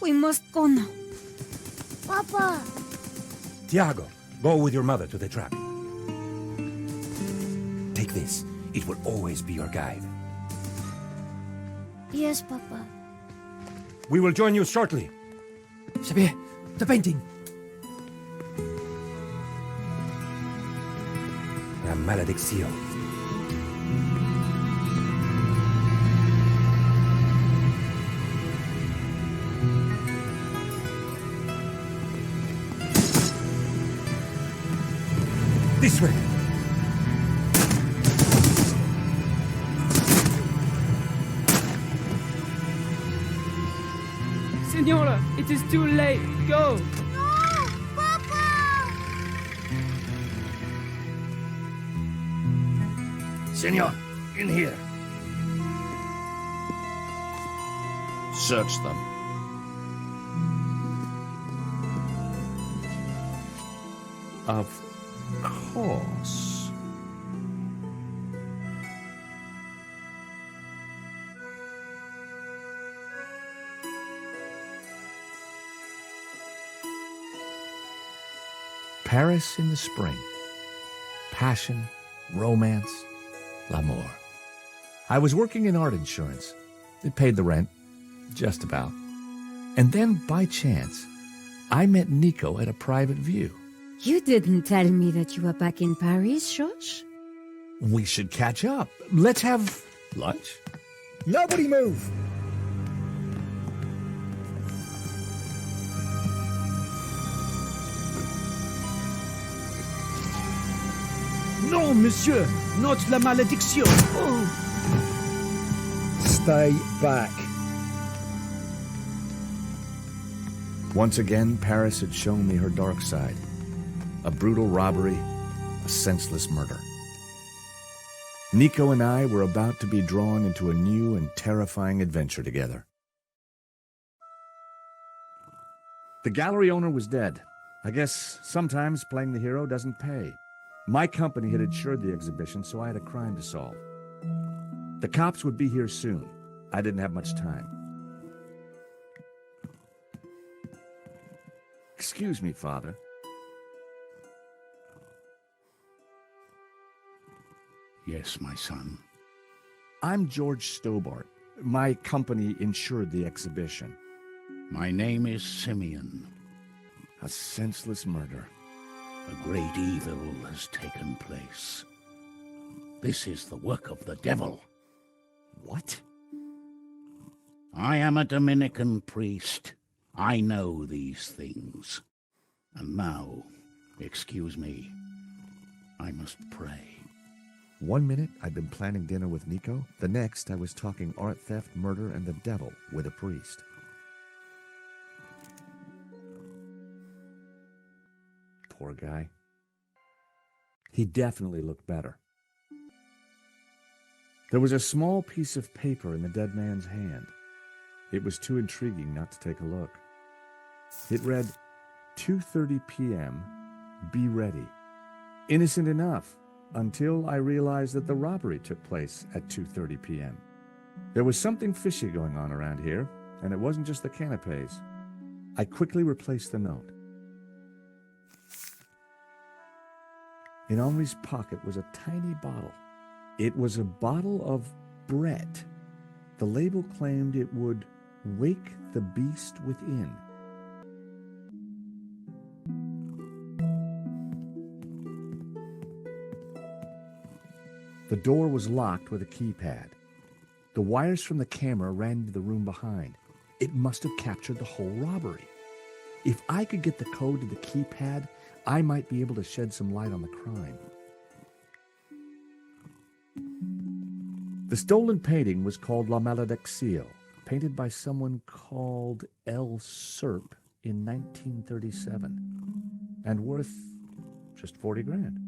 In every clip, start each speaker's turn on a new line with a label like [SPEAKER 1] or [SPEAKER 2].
[SPEAKER 1] We must go now.
[SPEAKER 2] Papa!
[SPEAKER 3] Tiago, go with your mother to the trap. Take this. It will always be your guide.
[SPEAKER 2] Yes, Papa.
[SPEAKER 3] We will join you shortly.
[SPEAKER 4] Xavier, the painting.
[SPEAKER 3] La maledicción. This way.
[SPEAKER 5] Senora, it is too late. Go!
[SPEAKER 2] No! Papa!
[SPEAKER 3] Senor, in here.
[SPEAKER 6] Search them. Of course. Paris in the spring. Passion, romance, l'amour. I was working in art insurance. It paid the rent, just about. And then, by chance, I met Nico at a private view.
[SPEAKER 1] You didn't tell me that you were back in Paris, George?
[SPEAKER 6] We should catch up. Let's have lunch.
[SPEAKER 4] Nobody move!
[SPEAKER 7] No, monsieur, not la malédiction. Oh.
[SPEAKER 4] Stay back.
[SPEAKER 6] Once again, Paris had shown me her dark side. A brutal robbery, a senseless murder. Nico and I were about to be drawn into a new and terrifying adventure together. The gallery owner was dead. I guess sometimes playing the hero doesn't pay. My company had insured the exhibition, so I had a crime to solve. The cops would be here soon. I didn't have much time. Excuse me, Father.
[SPEAKER 7] Yes, my son.
[SPEAKER 6] I'm George Stobart. My company insured the exhibition.
[SPEAKER 7] My name is Simeon.
[SPEAKER 6] A senseless murder.
[SPEAKER 7] A great evil has taken place. This is the work of the devil.
[SPEAKER 6] What?
[SPEAKER 7] I am a Dominican priest. I know these things. And now, excuse me, I must pray.
[SPEAKER 6] 1 minute, I'd been planning dinner with Nico. The next, I was talking art theft, murder, and the devil with a priest. Poor guy. He definitely looked better. There was a small piece of paper in the dead man's hand. It was too intriguing not to take a look. It read, 2:30 p.m., be ready. Innocent enough, until I realized that the robbery took place at 2:30 p.m. There was something fishy going on around here, and it wasn't just the canapes. I quickly replaced the note. In Henri's pocket was a tiny bottle. It was a bottle of Brett. The label claimed it would wake the beast within. The door was locked with a keypad. The wires from the camera ran into the room behind. It must have captured the whole robbery. If I could get the code to the keypad, I might be able to shed some light on the crime. The stolen painting was called La Maledicción, painted by someone called El Serp in 1937, and worth just 40 grand.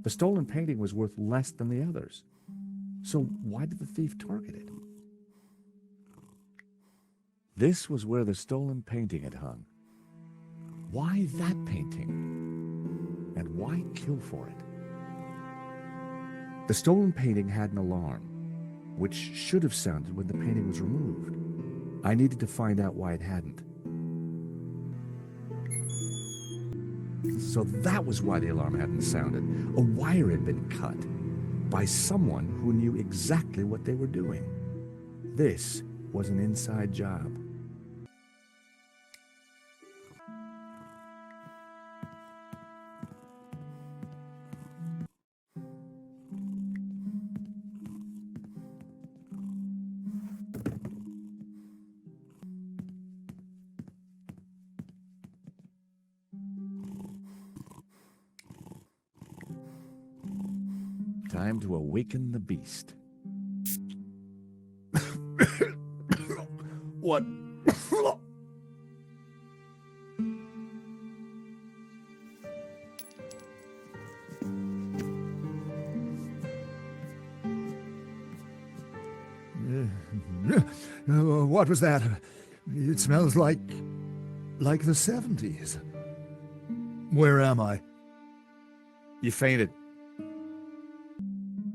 [SPEAKER 6] The stolen painting was worth less than the others. So why did the thief target it? This was where the stolen painting had hung. Why that painting? And why kill for it? The stolen painting had an alarm, which should have sounded when the painting was removed. I needed to find out why it hadn't. So that was why the alarm hadn't sounded. A wire had been cut by someone who knew exactly what they were doing. This was an inside job. Time to awaken the beast. What?
[SPEAKER 4] What was that? It smells like the 70s. Where am I?
[SPEAKER 6] You fainted.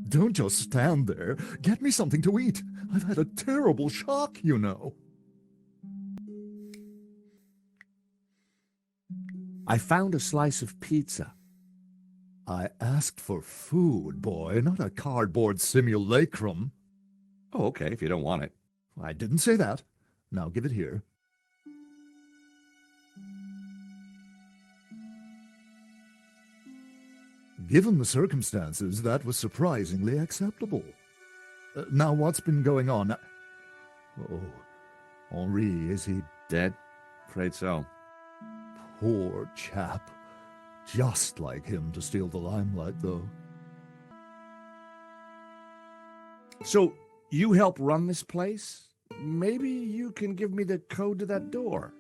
[SPEAKER 4] Don't just stand there. Get me something to eat. I've had a terrible shock, you know.
[SPEAKER 6] I found a slice of pizza.
[SPEAKER 4] I asked for food, boy, not a cardboard simulacrum.
[SPEAKER 6] Oh, okay, if you don't want it.
[SPEAKER 4] I didn't say that. Now give it here. Given the circumstances, that was surprisingly acceptable. Now, what's been going on? Oh, Henri, is he
[SPEAKER 6] Dead? Afraid so.
[SPEAKER 4] poor chap? Just like him to steal the limelight, though.
[SPEAKER 6] So, you help run this place? Maybe you can give me the code to that door.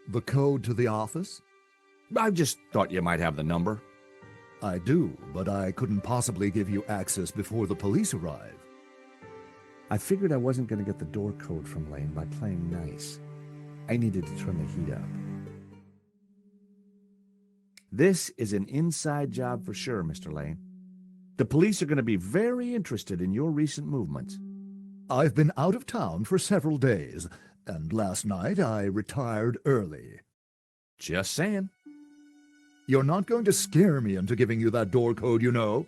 [SPEAKER 4] The code to the office?
[SPEAKER 6] I just thought you might have the number.
[SPEAKER 4] I do, but I couldn't possibly give you access before the police arrive.
[SPEAKER 6] I figured I wasn't going to get the door code from Lane by playing nice. I needed to turn the heat up. This is an inside job for sure, Mr. Lane. The police are going to be very interested in your recent movements.
[SPEAKER 4] I've been out of town for several days, and last night I retired early.
[SPEAKER 6] Just saying.
[SPEAKER 4] You're not going to scare me into giving you that door code, you know.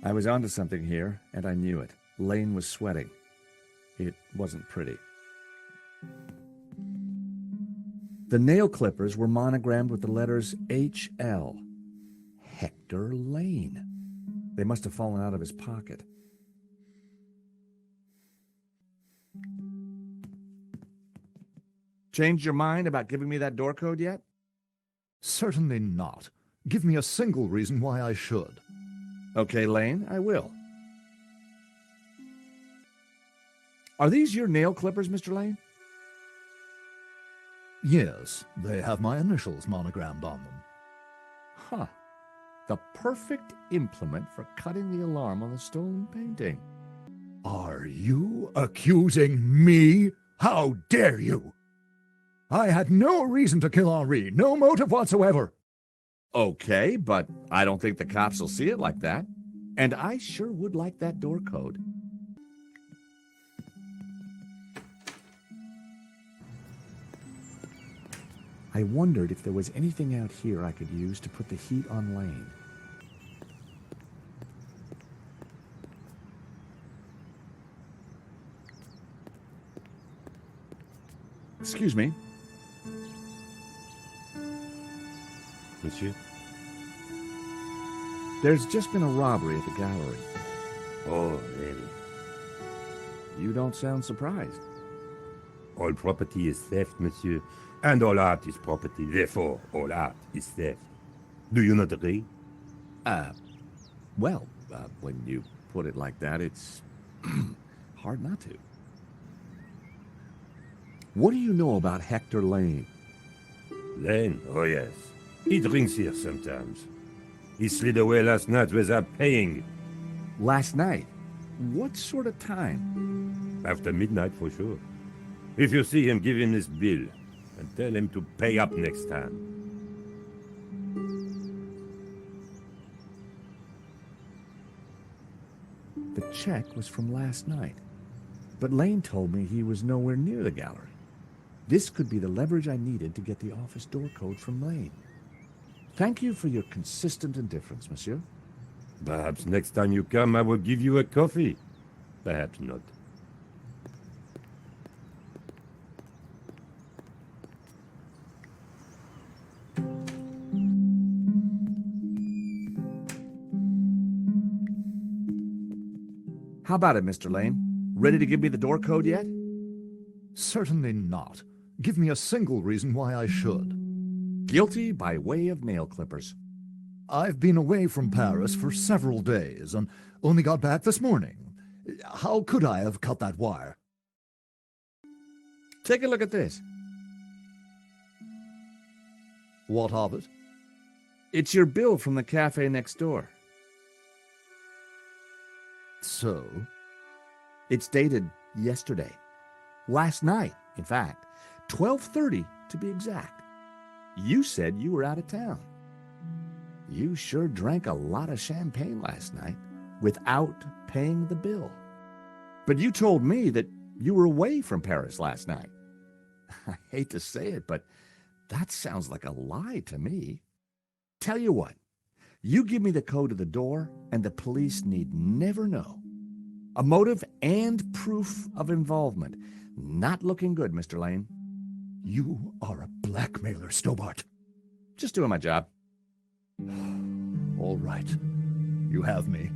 [SPEAKER 6] I was onto something here, and I knew it. Lane was sweating. It wasn't pretty. The nail clippers were monogrammed with the letters H.L. Hector Lane. They must have fallen out of his pocket. Changed your mind about giving me that door code yet?
[SPEAKER 4] Certainly not. Give me a single reason why I should.
[SPEAKER 6] Okay, Lane, I will. Are these your nail clippers, Mr. Lane?
[SPEAKER 4] Yes, they have my initials monogrammed on them.
[SPEAKER 6] Huh. The perfect implement for cutting the alarm on the stolen painting.
[SPEAKER 4] Are you accusing me? How dare you? I had no reason to kill Henri, no motive whatsoever.
[SPEAKER 6] Okay, but I don't think the cops will see it like that. And I sure would like that door code. I wondered if there was anything out here I could use to put the heat on Lane. Excuse me.
[SPEAKER 3] Monsieur?
[SPEAKER 6] There's just been a robbery at the gallery.
[SPEAKER 3] Oh, really?
[SPEAKER 6] You don't sound surprised.
[SPEAKER 3] All property is theft, monsieur. And all art is property. Therefore, all art is theft. Do you not agree?
[SPEAKER 6] Well, when you put it like that, it's hard not to. What do you know about Hector Lane?
[SPEAKER 3] Lane? Oh, yes. He drinks here sometimes. He slid away last night without paying.
[SPEAKER 6] Last night? What sort of time?
[SPEAKER 3] After midnight, for sure. If you see him, give him this bill. And tell him to pay up next time.
[SPEAKER 6] The check was from last night. But Lane told me he was nowhere near the gallery. This could be the leverage I needed to get the office door code from Lane. Thank you for your consistent indifference, monsieur.
[SPEAKER 3] Perhaps next time you come, I will give you a coffee. Perhaps not.
[SPEAKER 6] How about it, Mr. Lane? Ready to give me the door code yet?
[SPEAKER 4] Certainly not. Give me a single reason why I should.
[SPEAKER 6] Guilty by way of nail clippers.
[SPEAKER 4] I've been away from Paris for several days and only got back this morning. How could I have cut that wire?
[SPEAKER 6] Take a look at this.
[SPEAKER 4] What of it?
[SPEAKER 6] It's your bill from the cafe next door.
[SPEAKER 4] So?
[SPEAKER 6] It's dated yesterday. Last night, in fact. 12:30 to be exact. You said you were out of town. You sure drank a lot of champagne last night without paying the bill. But you told me that you were away from Paris last night. I hate to say it, but that sounds like a lie to me. Tell you what, you give me the code of the door and the police need never know. A motive and proof of involvement. Not looking good, Mr. Lane.
[SPEAKER 4] You are a blackmailer, Stobart.
[SPEAKER 6] Just doing my job.
[SPEAKER 4] All right. You have me.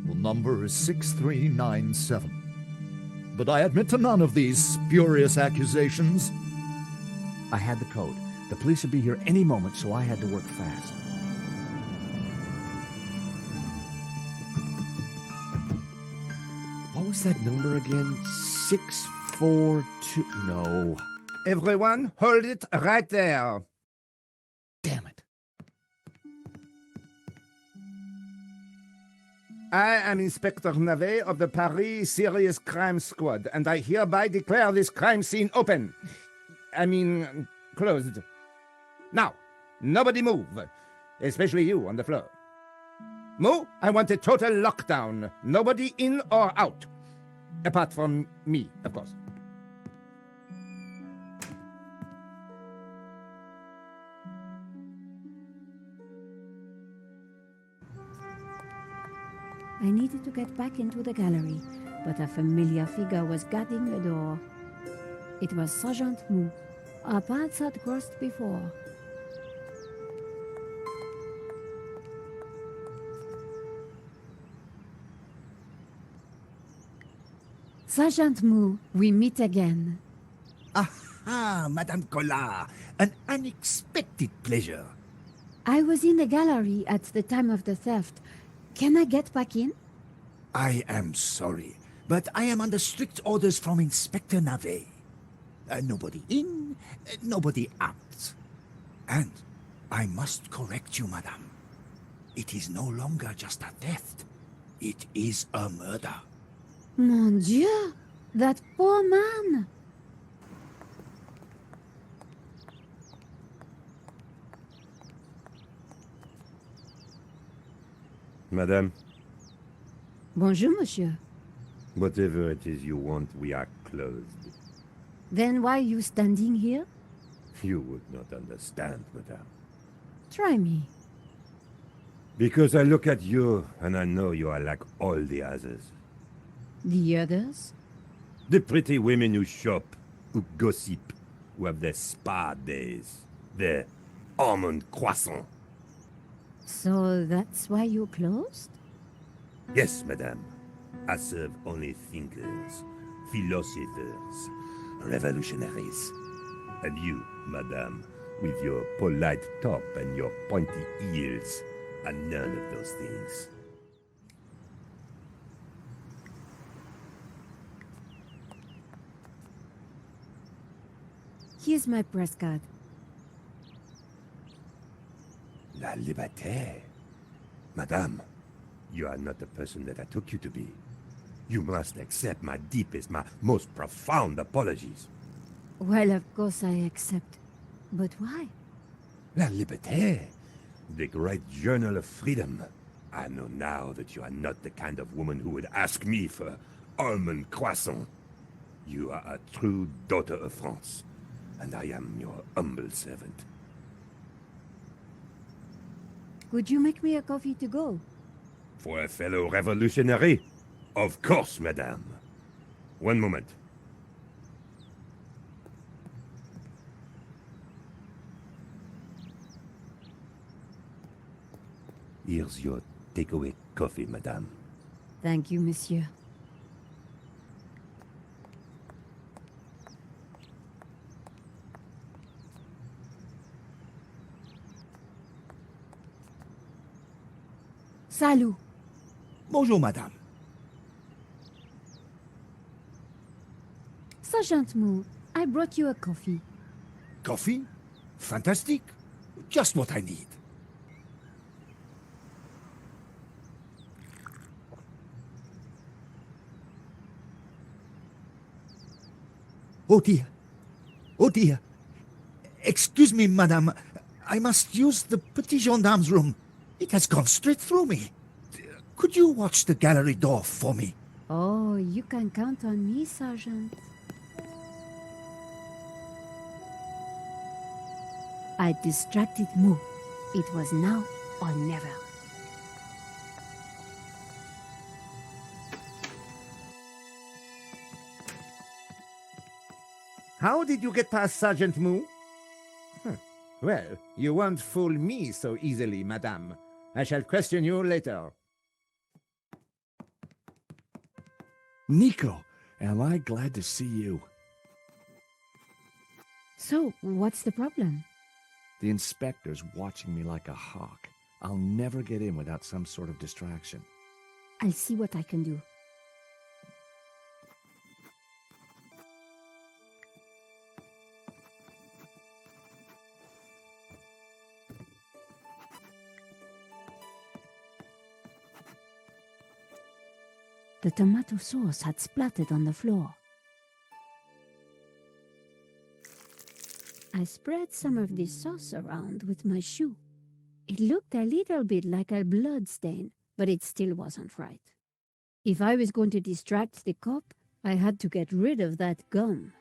[SPEAKER 4] The number is 6397. But I admit to none of these spurious accusations.
[SPEAKER 6] I had the code. The police would be here any moment, so I had to work fast. What was that number again? 642... No.
[SPEAKER 8] Everyone, hold it right there.
[SPEAKER 6] Damn it.
[SPEAKER 8] I am Inspector Navet of the Paris Serious Crime Squad, and I hereby declare this crime scene open. Closed. Now, nobody move, especially you on the floor. Mo, I want a total lockdown. Nobody in or out. Apart from me, of course.
[SPEAKER 1] I needed to get back into the gallery, but a familiar figure was guarding the door. It was Sergeant Mou. Our paths had crossed before. Sergeant Mou, we meet again.
[SPEAKER 9] Aha, Madame Collard, an unexpected pleasure.
[SPEAKER 1] I was in the gallery at the time of the theft. Can I get back in?
[SPEAKER 9] I am sorry, but I am under strict orders from Inspector Navet. Nobody in, nobody out. And I must correct you, madame. It is no longer just a theft. It is a murder.
[SPEAKER 1] Mon Dieu! That poor man!
[SPEAKER 3] Madame,
[SPEAKER 1] Bonjour, monsieur.
[SPEAKER 3] whatever it is you want, we are closed.
[SPEAKER 1] Then why are you standing here?
[SPEAKER 3] You would not understand, madame.
[SPEAKER 1] Try me.
[SPEAKER 3] Because I look at you, and I know you are like all the others.
[SPEAKER 1] The others?
[SPEAKER 3] The pretty women who shop, who gossip, who have their spa days, their almond croissant.
[SPEAKER 1] So that's why you closed?
[SPEAKER 3] Yes, madame. I serve only thinkers, philosophers, revolutionaries. And you, madame, with your polite top and your pointy heels, are none of those things.
[SPEAKER 1] Here's my press card.
[SPEAKER 3] La liberté. Madame, you are not the person that I took you to be. You must accept my deepest, my most profound apologies.
[SPEAKER 1] Well, of course I accept. But why?
[SPEAKER 3] La liberté, the great journal of freedom. I know now that you are not the kind of woman who would ask me for almond croissant. You are a true daughter of France, and I am your humble servant.
[SPEAKER 1] Could you make me a coffee to go?
[SPEAKER 3] For a fellow revolutionary? Of course, madame. One moment. Here's your takeaway coffee, madame.
[SPEAKER 1] Thank you, monsieur. Salut.
[SPEAKER 9] Bonjour, madame.
[SPEAKER 1] Sergeant Moo, I brought you a coffee.
[SPEAKER 9] Coffee? Fantastic. Just what I need. Oh dear. Oh dear. Excuse me, madame. I must use the petit gendarme's room. It has gone straight through me. Could you watch the gallery door for me?
[SPEAKER 1] Oh, you can count on me, Sergeant. I distracted Moo. It was now or never.
[SPEAKER 8] How did you get past Sergeant Moo? Well, you won't fool me so easily, madame. I shall question you later.
[SPEAKER 6] Nico, am I glad to see you.
[SPEAKER 1] So, what's the problem?
[SPEAKER 6] The inspector's watching me like a hawk. I'll never get in without some sort of distraction.
[SPEAKER 1] I'll see what I can do. The tomato sauce had splattered on the floor. I spread some of this sauce around with my shoe. It looked a little bit like a blood stain, but it still wasn't right. If I was going to distract the cop, I had to get rid of that gum.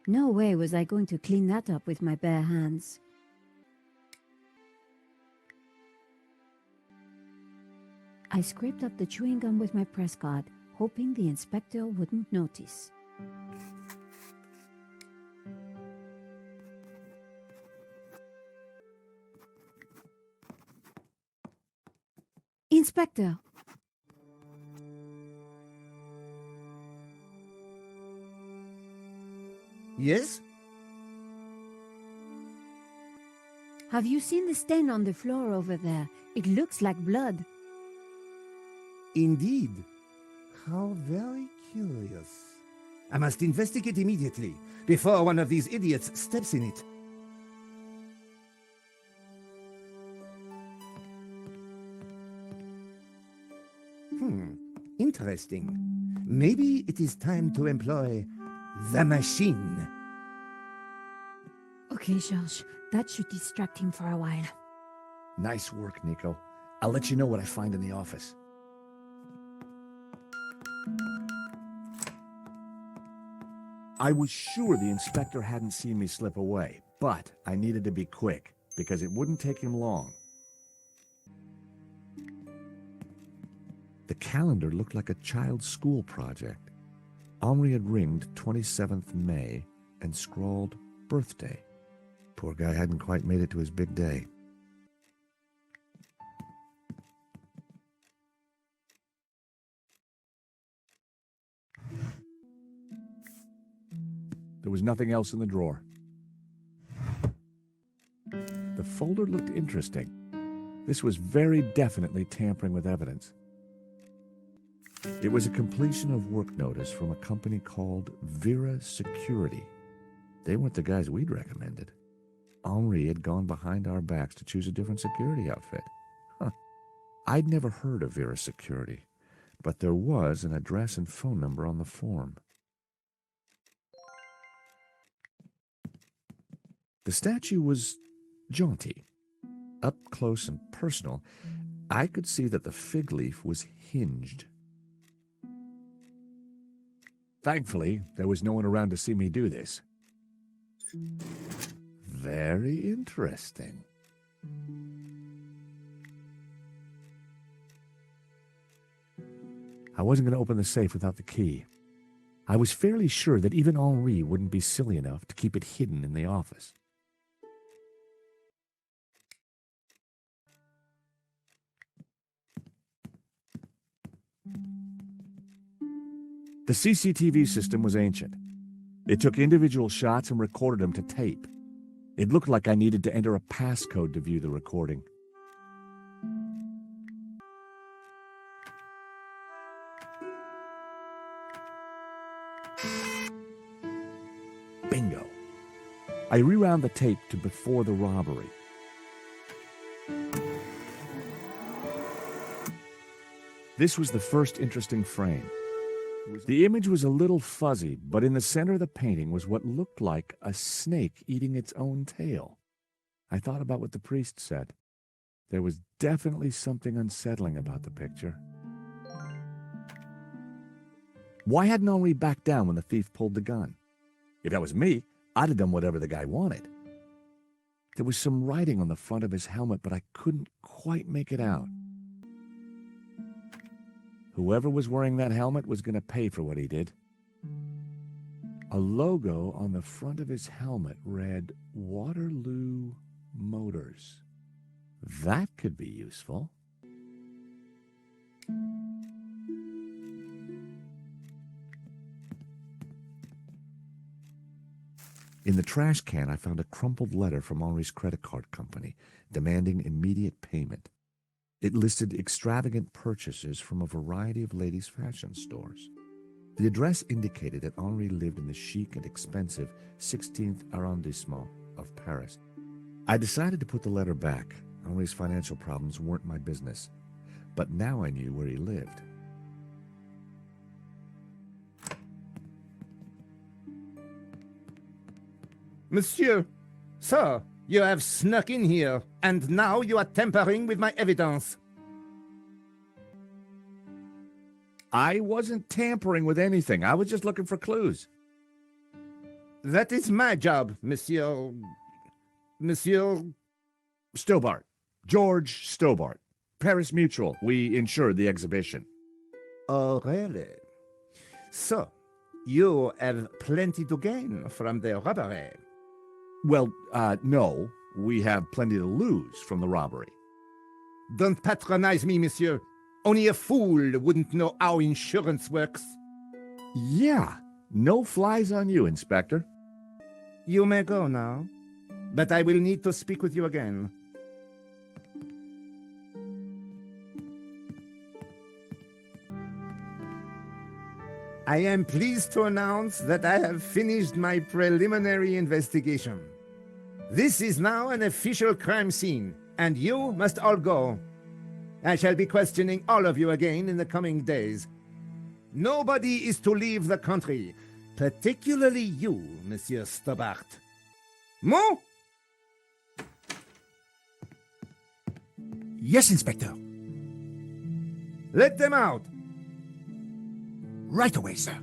[SPEAKER 1] No way was I going to clean that up with my bare hands. I scraped up the chewing gum with my press card, hoping the inspector wouldn't notice. Inspector!
[SPEAKER 8] Yes?
[SPEAKER 1] Have you seen the stain on the floor over there? It looks like blood.
[SPEAKER 8] Indeed. How very curious. I must investigate immediately, before one of these idiots steps in it. Interesting. Maybe it is time to employ the machine.
[SPEAKER 1] Okay, George, that should distract him for a while.
[SPEAKER 6] Nice work, Nico. I'll let you know what I find in the office. I was sure the inspector hadn't seen me slip away, but I needed to be quick, because it wouldn't take him long. The calendar looked like a child's school project. Henri had ringed 27th May and scrawled birthday. Poor guy hadn't quite made it to his big day. There was nothing else in the drawer. The folder looked interesting. This was very definitely tampering with evidence. It was a completion of work notice from a company called Vera Security. They weren't the guys we'd recommended. Henri had gone behind our backs to choose a different security outfit. I'd never heard of Vera Security, but there was an address and phone number on the form. The statue was jaunty. Up close and personal, I could see that the fig leaf was hinged. Thankfully, there was no one around to see me do this. Very interesting. I wasn't going to open the safe without the key. I was fairly sure that even Henri wouldn't be silly enough to keep it hidden in the office. The CCTV system was ancient. It took individual shots and recorded them to tape. It looked like I needed to enter a passcode to view the recording. Bingo. I rewound the tape to before the robbery. This was the first interesting frame. The image was a little fuzzy, but in the center of the painting was what looked like a snake eating its own tail. I thought about what the priest said. There was definitely something unsettling about the picture. Why hadn't Henri backed down when the thief pulled the gun? If that was me, I'd have done whatever the guy wanted. There was some writing on the front of his helmet, but I couldn't quite make it out. Whoever was wearing that helmet was going to pay for what he did. A logo on the front of his helmet read Waterloo Motors. That could be useful. In the trash can, I found a crumpled letter from Henri's credit card company demanding immediate payment. It listed extravagant purchases from a variety of ladies' fashion stores. The address indicated that Henri lived in the chic and expensive 16th arrondissement of Paris. I decided to put the letter back. Henri's financial problems weren't my business, but now I knew where he lived.
[SPEAKER 8] Monsieur, sir, you have snuck in here, and now you are tampering with my evidence.
[SPEAKER 6] I wasn't tampering with anything. I was just looking for clues.
[SPEAKER 8] That is my job, Monsieur
[SPEAKER 6] Stobart. George Stobart. Paris Mutual. We insured the exhibition.
[SPEAKER 8] Oh, really? So, you have plenty to gain from the robbery.
[SPEAKER 6] Well, no. We have plenty to lose from the robbery.
[SPEAKER 8] Don't patronize me, monsieur. Only a fool wouldn't know how insurance works.
[SPEAKER 6] Yeah. No flies on you, Inspector.
[SPEAKER 8] You may go now, but I will need to speak with you again. I am pleased to announce that I have finished my preliminary investigation. This is now an official crime scene, and you must all go. I shall be questioning all of you again in the coming days. Nobody is to leave the country, particularly you, Monsieur Stobart. Mo?
[SPEAKER 9] Yes, Inspector.
[SPEAKER 8] Let them out.
[SPEAKER 9] Right away, sir.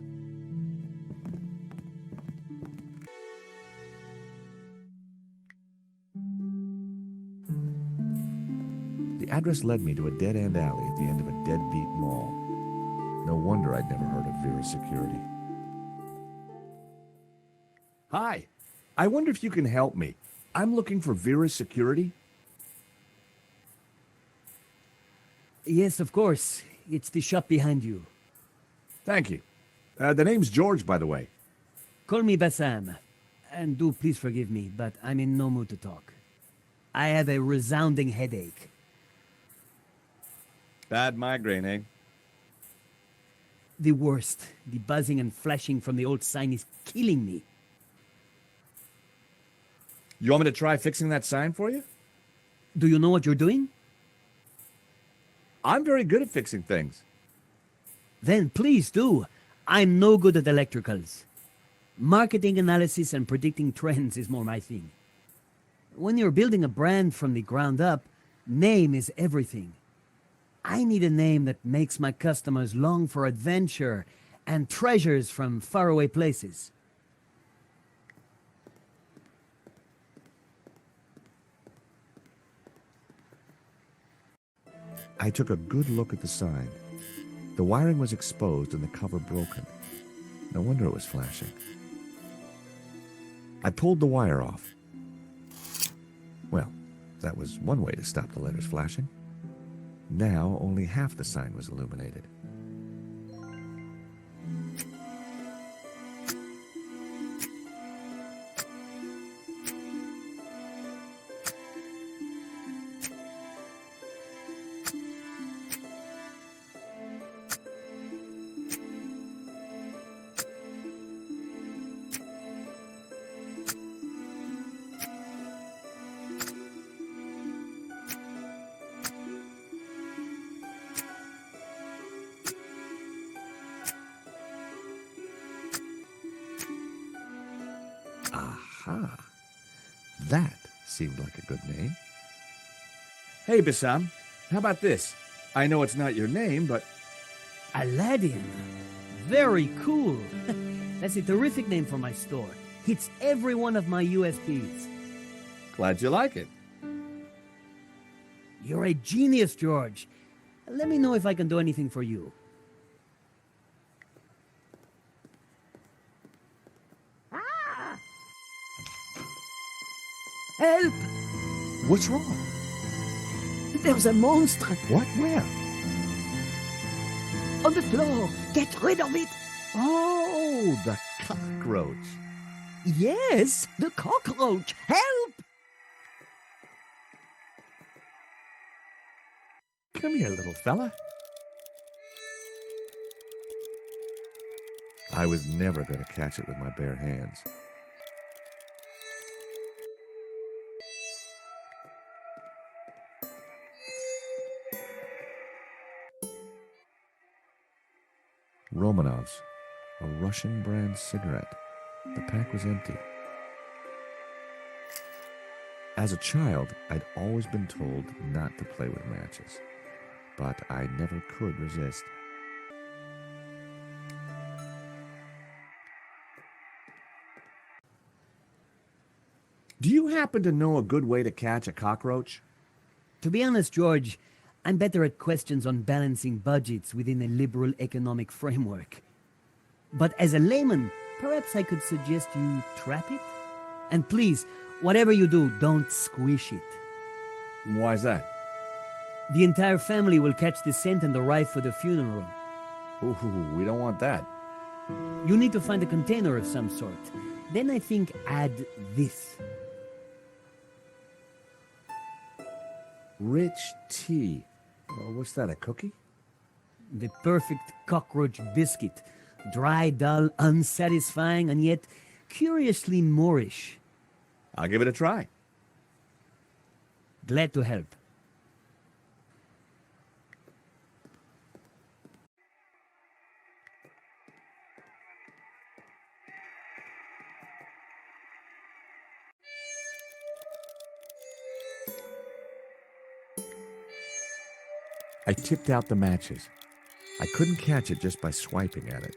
[SPEAKER 6] The address led me to a dead-end alley at the end of a deadbeat mall. No wonder I'd never heard of Vera Security. Hi. I wonder if you can help me. I'm looking for Vera Security.
[SPEAKER 10] Yes, of course. It's the shop behind you.
[SPEAKER 6] Thank you. The name's George, by the way.
[SPEAKER 10] Call me Bassam. And do please forgive me, but I'm in no mood to talk. I have a resounding headache.
[SPEAKER 6] Bad migraine, eh?
[SPEAKER 10] The worst. The buzzing and flashing from the old sign is killing me.
[SPEAKER 6] You want me to try fixing that sign for you?
[SPEAKER 10] Do you know what you're doing?
[SPEAKER 6] I'm very good at fixing things.
[SPEAKER 10] Then please do. I'm no good at electricals. Marketing analysis and predicting trends is more my thing. When you're building a brand from the ground up, name is everything. I need a name that makes my customers long for adventure and treasures from faraway places.
[SPEAKER 6] I took a good look at the sign. The wiring was exposed and the cover broken. No wonder it was flashing. I pulled the wire off. Well, that was one way to stop the letters flashing. Now only half the sign was illuminated. Aha! That seemed like a good name. Hey, Bassam, how about this? I know it's not your name, but...
[SPEAKER 10] Aladdin. Very cool. That's a terrific name for my store. Hits every one of my USPs.
[SPEAKER 6] Glad you like it.
[SPEAKER 10] You're a genius, George. Let me know if I can do anything for you.
[SPEAKER 2] Help!
[SPEAKER 6] What's wrong?
[SPEAKER 2] There's a monster
[SPEAKER 6] What? Where?
[SPEAKER 2] on the floor. Get rid of it.
[SPEAKER 6] Oh, the cockroach.
[SPEAKER 2] Yes, the cockroach. Help!
[SPEAKER 6] Come here, little fella. I was never going to catch it with my bare hands. Romanovs, a Russian brand cigarette. The pack was empty. As a child, I'd always been told not to play with matches, but I never could resist. Do you happen to know a good way to catch a cockroach?
[SPEAKER 10] To be honest, George, I'm better at questions on balancing budgets within a liberal economic framework. But as a layman, perhaps I could suggest you trap it? And please, whatever you do, don't squish it.
[SPEAKER 6] Why is that?
[SPEAKER 10] The entire family will catch the scent and arrive for the funeral.
[SPEAKER 6] Ooh, we don't want that.
[SPEAKER 10] You need to find a container of some sort. Then I think add this.
[SPEAKER 6] Rich tea. Well, what's that, a cookie?
[SPEAKER 10] The perfect cockroach biscuit. Dry, dull, unsatisfying, and yet curiously Moorish.
[SPEAKER 6] I'll give it a try.
[SPEAKER 10] Glad to help.
[SPEAKER 6] I tipped out the matches. I couldn't catch it just by swiping at it.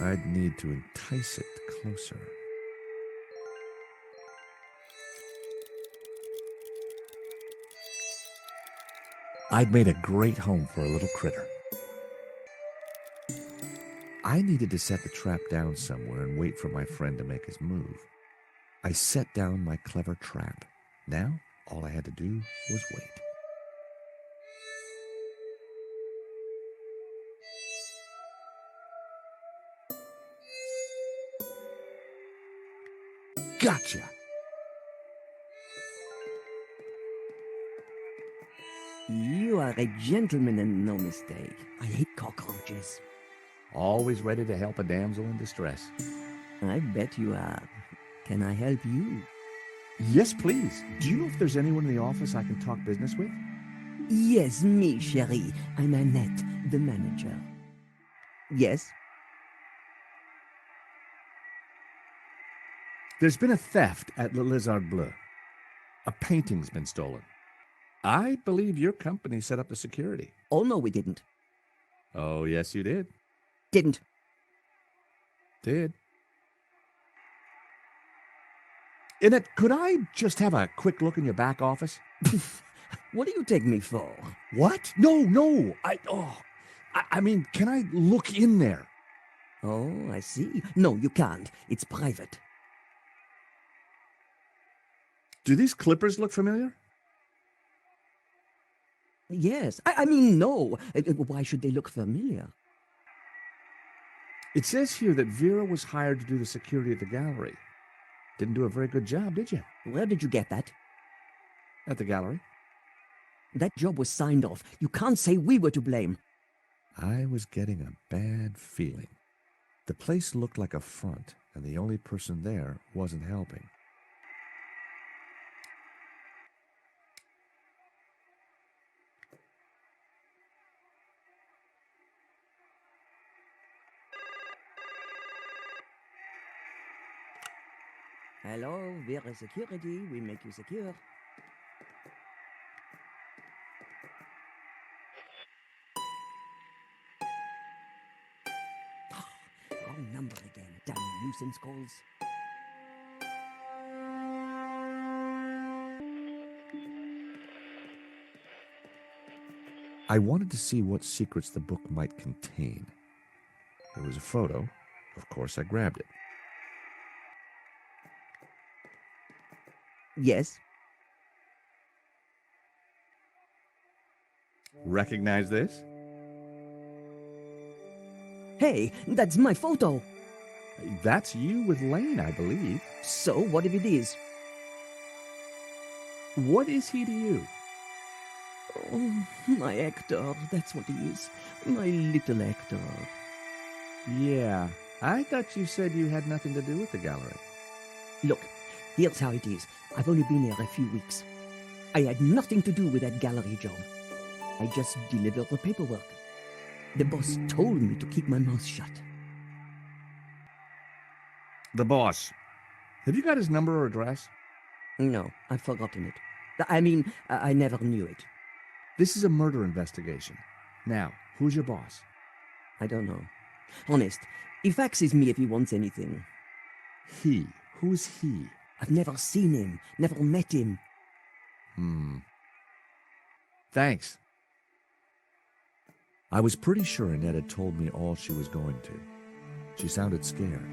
[SPEAKER 6] I'd need to entice it closer. I'd made a great home for a little critter. I needed to set the trap down somewhere and wait for my friend to make his move. I set down my clever trap. Now, all I had to do was wait. Gotcha!
[SPEAKER 11] You are a gentleman and no mistake. I hate cockroaches.
[SPEAKER 6] Always ready to help a damsel in distress.
[SPEAKER 11] I bet you are. Can I help you?
[SPEAKER 6] Yes, please. Do you know if there's anyone in the office I can talk business with?
[SPEAKER 11] Yes, me, chérie. I'm Annette, the manager. Yes?
[SPEAKER 6] There's been a theft at Le Lézard Bleu. A painting's been stolen. I believe your company set up the security.
[SPEAKER 11] Oh, no, we didn't.
[SPEAKER 6] Oh, yes, you did.
[SPEAKER 11] Didn't.
[SPEAKER 6] Did. Annette, could I just have a quick look in your back office?
[SPEAKER 11] What do you take me for?
[SPEAKER 6] What? No. I mean, can I look in there?
[SPEAKER 11] Oh, I see. No, you can't. It's private.
[SPEAKER 6] Do these clippers look familiar?
[SPEAKER 11] Yes. I mean, no. Why should they look familiar?
[SPEAKER 6] It says here that Vera was hired to do the security at the gallery. Didn't do a very good job, did you?
[SPEAKER 11] Where did you get that?
[SPEAKER 6] At the gallery?
[SPEAKER 11] That job was signed off. You can't say we were to blame.
[SPEAKER 6] I was getting a bad feeling. The place looked like a front, and the only person there wasn't helping.
[SPEAKER 11] Hello, Vera Security. We make you secure. Wrong number again. Damn nuisance calls.
[SPEAKER 6] I wanted to see what secrets the book might contain. There was a photo. Of course, I grabbed it.
[SPEAKER 11] Yes.
[SPEAKER 6] Recognize this?
[SPEAKER 11] Hey, that's my photo.
[SPEAKER 6] That's you with Lane, I believe.
[SPEAKER 11] So, what if it is?
[SPEAKER 6] What is he to you?
[SPEAKER 11] Oh, my Hector. That's what he is. My little Hector.
[SPEAKER 6] Yeah, I thought you said you had nothing to do with the gallery.
[SPEAKER 11] Look, here's how it is. I've only been here a few weeks. I had nothing to do with that gallery job. I just delivered the paperwork. The boss told me to keep my mouth shut.
[SPEAKER 6] The boss. Have you got his number or address?
[SPEAKER 11] No, I've forgotten it. I mean, I never knew it.
[SPEAKER 6] This is a murder investigation. Now, who's your boss?
[SPEAKER 11] I don't know. Honest, he faxes me if he wants anything.
[SPEAKER 6] He? Who's he?
[SPEAKER 11] I've never seen him, never met him.
[SPEAKER 6] Thanks. I was pretty sure Annette had told me all she was going to. She sounded scared.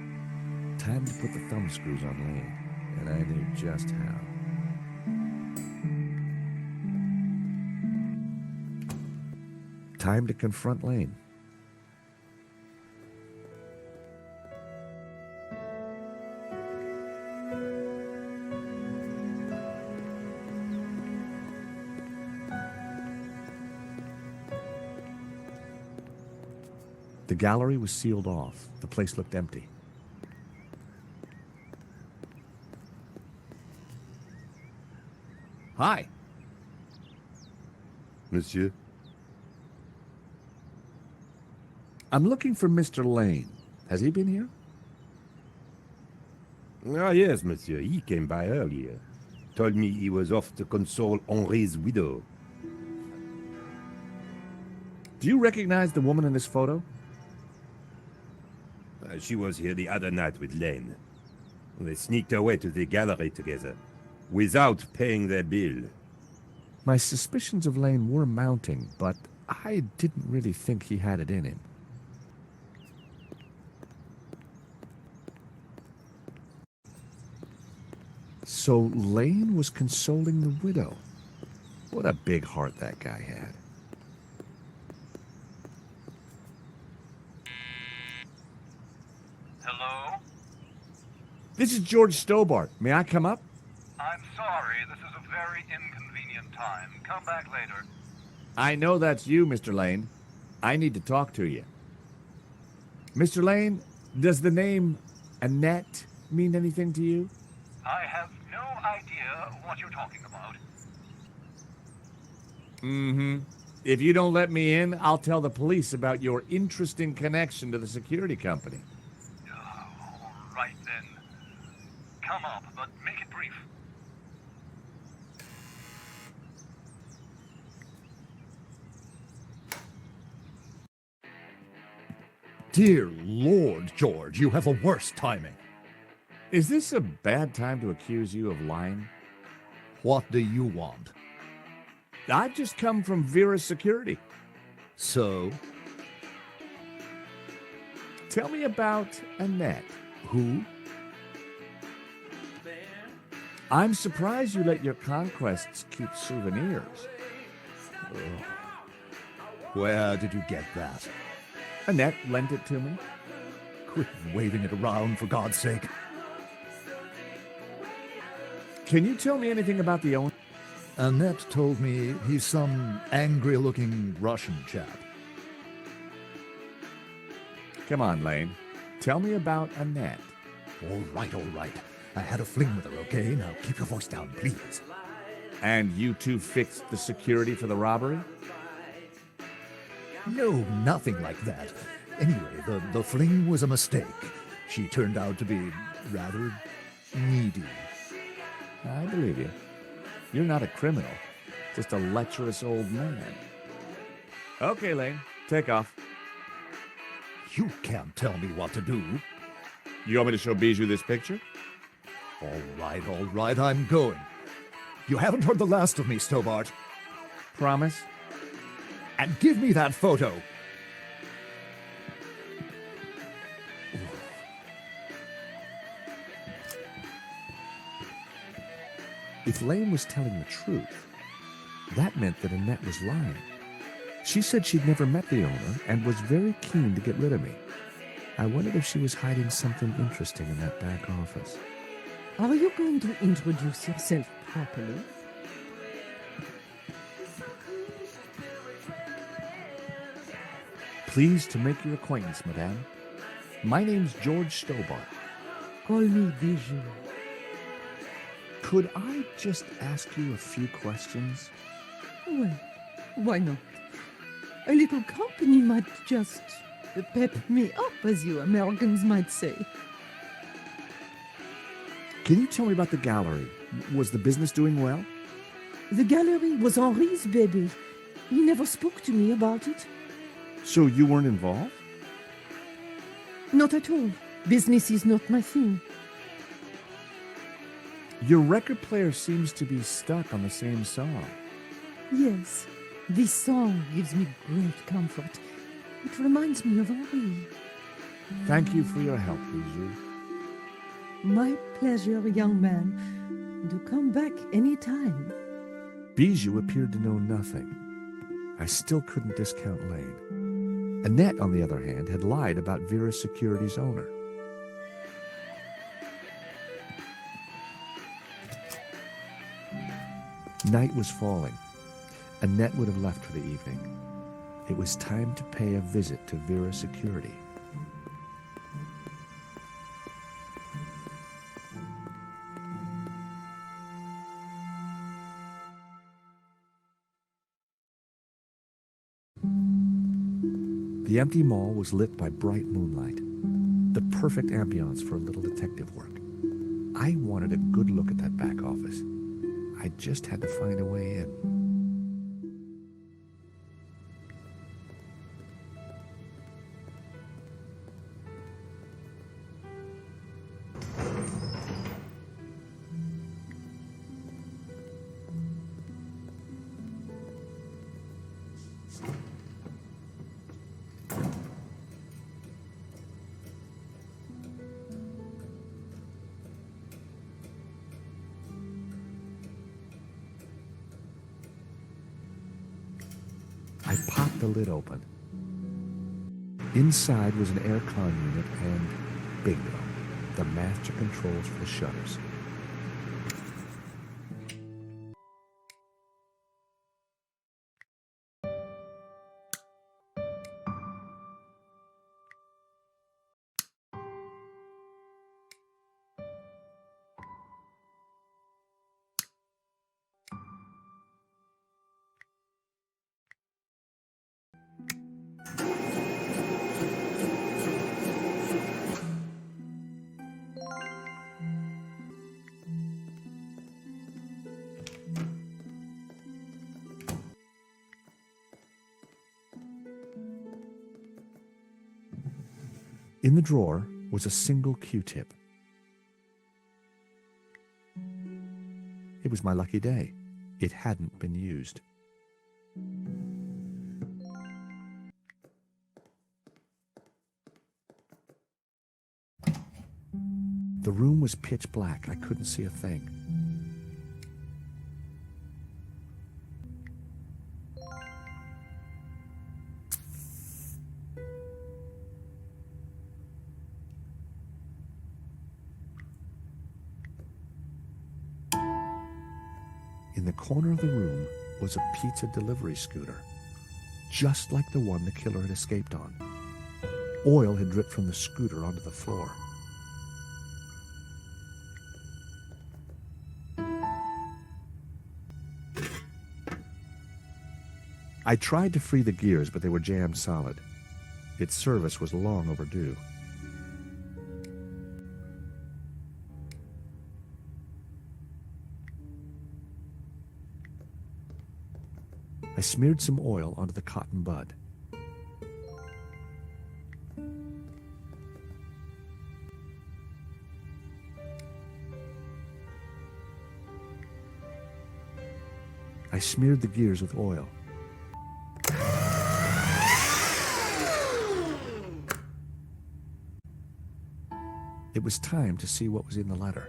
[SPEAKER 6] Time to put the thumb screws on Lane, and I knew just how. Time to confront Lane. The gallery was sealed off. The place looked empty. Hi.
[SPEAKER 3] Monsieur?
[SPEAKER 6] I'm looking for Mr. Lane. Has he been here?
[SPEAKER 3] Ah, yes, monsieur. He came by earlier. Told me he was off to console Henri's widow.
[SPEAKER 6] Do you recognize the woman in this photo?
[SPEAKER 3] She was here the other night with Lane. They sneaked away to the gallery together, without paying their bill.
[SPEAKER 6] My suspicions of Lane were mounting, but I didn't really think he had it in him. So Lane was consoling the widow. What a big heart that guy had.
[SPEAKER 12] Hello?
[SPEAKER 6] This is George Stobart. May I come up?
[SPEAKER 12] I'm sorry, this is a very inconvenient time. Come back later.
[SPEAKER 6] I know that's you, Mr. Lane. I need to talk to you. Mr. Lane, does the name Annette mean anything to you?
[SPEAKER 12] I have no idea what you're talking about.
[SPEAKER 6] Mm-hmm. If you don't let me in, I'll tell the police about your interesting connection to the security company.
[SPEAKER 12] All right then. Come up, but make it brief.
[SPEAKER 4] Dear Lord, George, you have the worst timing.
[SPEAKER 6] Is this a bad time to accuse you of lying?
[SPEAKER 4] What do you want?
[SPEAKER 6] I've just come from Vera's security.
[SPEAKER 4] So?
[SPEAKER 6] Tell me about Annette.
[SPEAKER 4] Who?
[SPEAKER 6] I'm surprised you let your conquests keep souvenirs.
[SPEAKER 4] Where did you get that?
[SPEAKER 6] Annette lent it to me.
[SPEAKER 4] Quit waving it around, for God's sake.
[SPEAKER 6] Can you tell me anything about the owner?
[SPEAKER 4] Annette told me he's some angry-looking Russian chap.
[SPEAKER 6] Come on, Lane. Tell me about Annette.
[SPEAKER 4] All right, all right. I had a fling with her, okay? Now keep your voice down, please.
[SPEAKER 6] And you two fixed the security for the robbery?
[SPEAKER 4] No, nothing like that. Anyway, the fling was a mistake. She turned out to be rather needy.
[SPEAKER 6] I believe you. You're not a criminal, just a lecherous old man. Okay, Lane, take off.
[SPEAKER 4] You can't tell me what to do.
[SPEAKER 6] You want me to show Bijou this picture?
[SPEAKER 4] All right, I'm going. You haven't heard the last of me, Stobart.
[SPEAKER 6] Promise?
[SPEAKER 4] And give me that photo.
[SPEAKER 6] If Lane was telling the truth, that meant that Annette was lying. She said she'd never met the owner and was very keen to get rid of me. I wondered if she was hiding something interesting in that back office.
[SPEAKER 13] Are you going to introduce yourself properly?
[SPEAKER 6] Pleased to make your acquaintance, madame. My name's George Stobart.
[SPEAKER 13] Call me Bijou.
[SPEAKER 6] Could I just ask you a few questions?
[SPEAKER 13] Well, why not? A little company might just pep me up, as you Americans might say.
[SPEAKER 6] Can you tell me about the gallery? Was the business doing well?
[SPEAKER 13] The gallery was Henri's baby. He never spoke to me about it.
[SPEAKER 6] So you weren't involved?
[SPEAKER 13] Not at all. Business is not my thing.
[SPEAKER 6] Your record player seems to be stuck on the same song.
[SPEAKER 13] Yes, this song gives me great comfort. It reminds me of Henri.
[SPEAKER 6] Thank you for your help, Bijou.
[SPEAKER 13] My pleasure, young man. Do come back any time.
[SPEAKER 6] Bijou appeared to know nothing. I still couldn't discount Lane. Annette, on the other hand, had lied about Vera's Security's owner. Night was falling. Annette would have left for the evening. It was time to pay a visit to Vera Security. The empty mall was lit by bright moonlight, the perfect ambiance for a little detective work. I wanted a good look at that back office. I just had to find a way in. I popped the lid open. Inside was an aircon unit and bingo, the master controls for the shutters. In the drawer was a single Q-tip. It was my lucky day. It hadn't been used. The room was pitch black. I couldn't see a thing. In the corner of the room was a pizza delivery scooter, just like the one the killer had escaped on. Oil had dripped from the scooter onto the floor. I tried to free the gears, but they were jammed solid. Its service was long overdue. I smeared some oil onto the cotton bud. I smeared the gears with oil. It was time to see what was in the letter.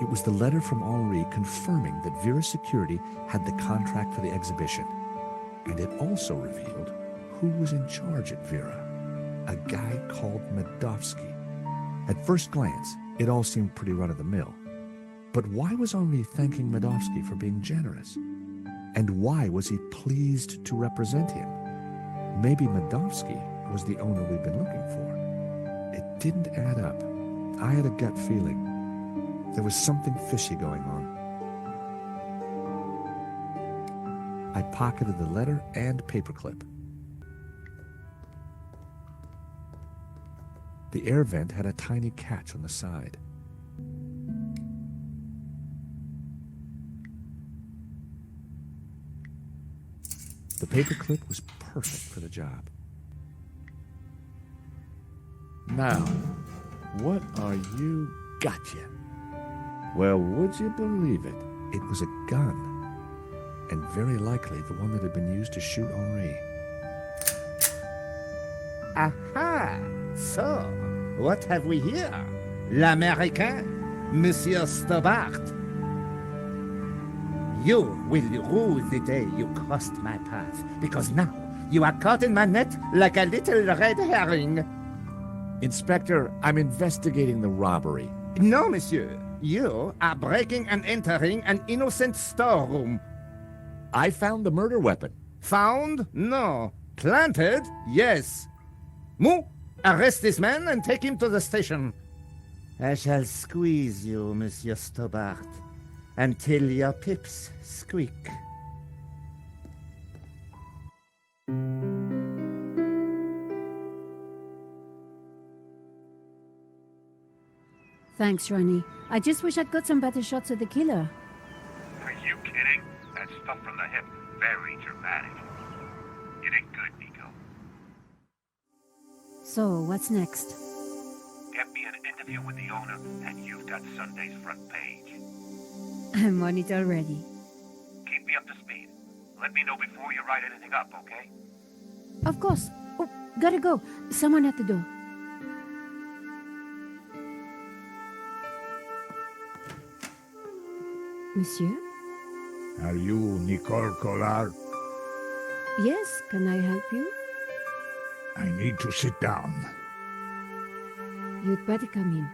[SPEAKER 6] It was the letter from Henri confirming that Vera Security had the contract for the exhibition. And it also revealed who was in charge at Vera, a guy called Medovsky. At first glance, it all seemed pretty run-of-the-mill. But why was Henri thanking Medovsky for being generous? And why was he pleased to represent him? Maybe Medovsky was the owner we'd been looking for. It didn't add up. I had a gut feeling. There was something fishy going on. I pocketed the letter and paperclip. The air vent had a tiny catch on the side. The paperclip was perfect for the job. Now, what are you? Gotcha. Well, would you believe it? It was a gun. And very likely the one that had been used to shoot Henri.
[SPEAKER 8] Aha! So, what have we here? L'Américain, Monsieur Stobart. You will rue the day you crossed my path, because now you are caught in my net like a little red herring.
[SPEAKER 6] Inspector, I'm investigating the robbery.
[SPEAKER 8] No, monsieur. You are breaking and entering an innocent storeroom.
[SPEAKER 6] I found the murder weapon.
[SPEAKER 8] Found? No. Planted? Yes. Mou, arrest this man and take him to the station. I shall squeeze you, Monsieur Stobart, until your pips squeak.
[SPEAKER 1] Thanks, Ronnie. I just wish I'd got some better shots of the killer.
[SPEAKER 12] Are you kidding? That stuff from the hip, very dramatic. You did good, Nico.
[SPEAKER 1] So, what's next?
[SPEAKER 12] Get me an interview with the owner, and you've got Sunday's front page.
[SPEAKER 1] I'm on it already.
[SPEAKER 12] Keep me up to speed. Let me know before you write anything up, okay?
[SPEAKER 1] Of course. Oh, gotta go. Someone at the door. Monsieur?
[SPEAKER 9] Are you Nicole Collard?
[SPEAKER 1] Yes, can I help you?
[SPEAKER 9] I need to sit down.
[SPEAKER 1] You'd better come in.